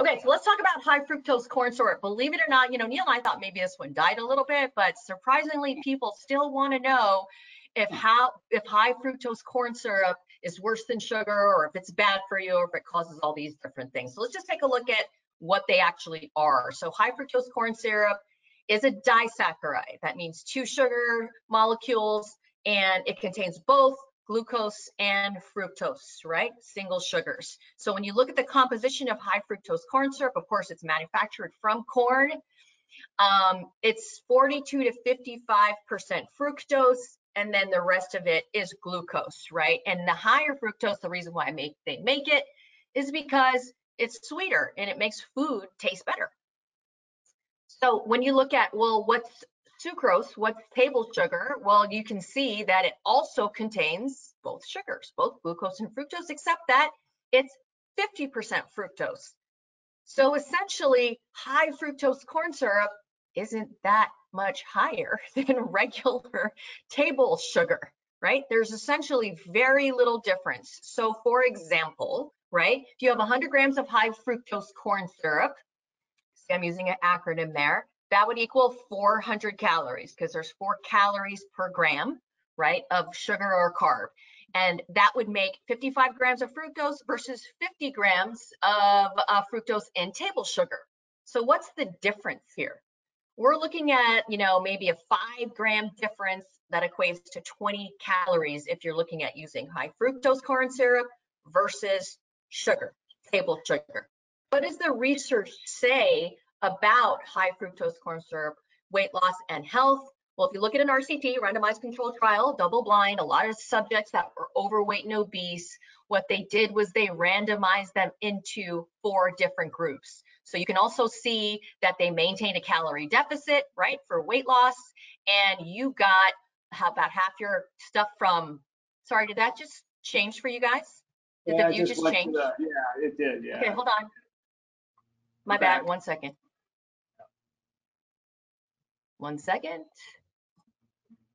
Okay, so let's talk about high fructose corn syrup. Believe it or not, Neal and I thought maybe this one died a little bit, but surprisingly, people still want to know if high fructose corn syrup is worse than sugar, or if it's bad for you, or if it causes all these different things. So let's just take a look at what they actually are. So high fructose corn syrup is a disaccharide. That means 2 sugar molecules, and it contains both glucose and fructose, right? Single sugars. So when you look at the composition of high fructose corn syrup, of course, it's manufactured from corn. It's 42 to 55% fructose, and then the rest of it is glucose, right? And the higher fructose, the reason why they make it is because it's sweeter and it makes food taste better. So when you look at, well, what's sucrose, what's table sugar? Well, you can see that it also contains both sugars, both glucose and fructose, except that it's 50% fructose. So essentially, high fructose corn syrup isn't that much higher than regular table sugar, right? There's essentially very little difference. So for example, right, if you have 100 grams of high fructose corn syrup, I'm using an acronym there, that would equal 400 calories, because there's 4 calories per gram, right, of sugar or carb. And that would make 55 grams of fructose versus 50 grams of fructose in table sugar. So what's the difference here? We're looking at, maybe a 5-gram difference that equates to 20 calories if you're looking at using high fructose corn syrup versus sugar, table sugar. What does the research say about high fructose corn syrup, weight loss, and health? Well, if you look at an RCT, randomized controlled trial, double blind, a lot of subjects that were overweight and obese, what they did was they randomized them into 4 different groups. So you can also see that they maintained a calorie deficit, right, for weight loss, and you got about half your stuff from, sorry, did that just change for you guys? Did the view just change? Yeah, it did, yeah. Okay, hold on. My bad, 1 second. 1 second.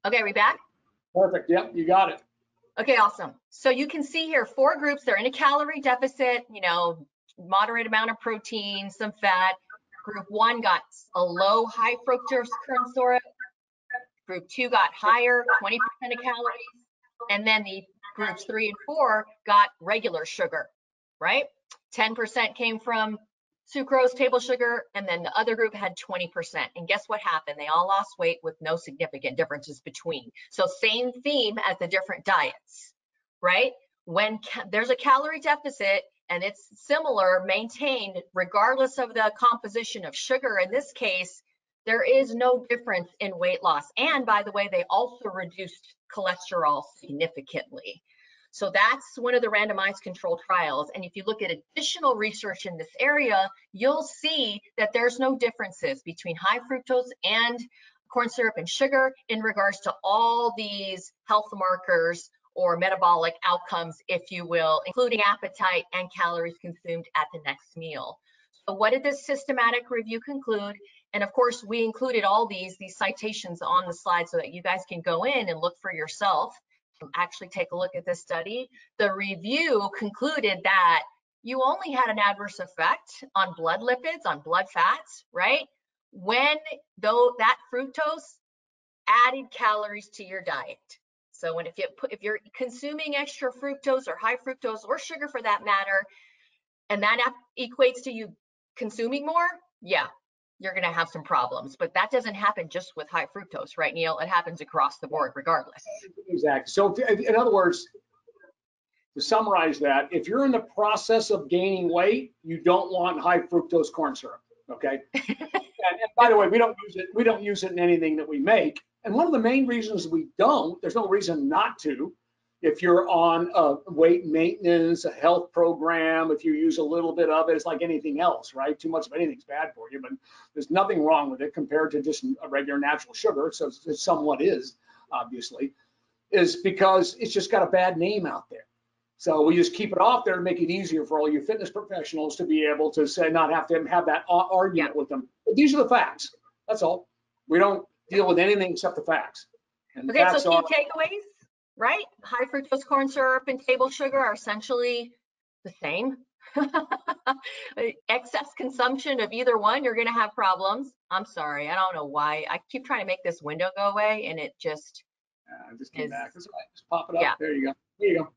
Okay, are we back? Perfect, yep, you got it. Okay, awesome. So you can see here 4 groups. They're in a calorie deficit, moderate amount of protein, some fat. Group 1 got a low high fructose corn syrup. Group 2 got higher, 20% of calories. And then the groups 3 and 4 got regular sugar, right? 10% came from sucrose, table sugar, and then the other group had 20%. And guess what happened? They all lost weight with no significant differences between. So same theme as the different diets, right? When there's a calorie deficit and it's similar, maintained regardless of the composition of sugar, in this case, there is no difference in weight loss. And by the way, they also reduced cholesterol significantly. So that's one of the randomized controlled trials. And if you look at additional research in this area, you'll see that there's no differences between high fructose and corn syrup and sugar in regards to all these health markers or metabolic outcomes, if you will, including appetite and calories consumed at the next meal. So what did this systematic review conclude? And of course, we included all these citations on the slide so that you guys can go in and look for yourself. Actually take a look at this study. The review concluded that you only had an adverse effect on blood lipids, on blood fats, right? When that fructose added calories to your diet. So if you're consuming extra fructose or high fructose or sugar for that matter, and that equates to you consuming more, yeah, you're going to have some problems. But that doesn't happen just with high fructose, right, Neal? It happens across the board regardless. Exactly. So in other words, to summarize that, if you're in the process of gaining weight, you don't want high fructose corn syrup, okay? and by the way, we don't use it in anything that we make. And one of the main reasons we don't, there's no reason not to, if you're on a weight maintenance, a health program, if you use a little bit of it, it's like anything else, right? Too much of anything's bad for you, but there's nothing wrong with it compared to just a regular natural sugar. So it somewhat is, obviously, is because it's just got a bad name out there. So we just keep it off there to make it easier for all you fitness professionals to be able to say, not have to have that argument with them. But these are the facts. That's all. We don't deal with anything except the facts. And okay, so key takeaways, right? High fructose corn syrup and table sugar are essentially the same. Excess consumption of either one, you're going to have problems. I'm sorry. I don't know why. I keep trying to make this window go away and it just just came is. back. That's right. Just pop it up. Yeah. There you go. There you go.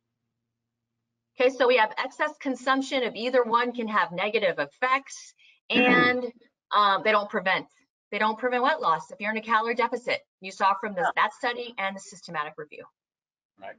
Okay, so we have excess consumption of either one can have negative effects, and they don't prevent weight loss if you're in a calorie deficit. You saw from that study and the systematic review. Right.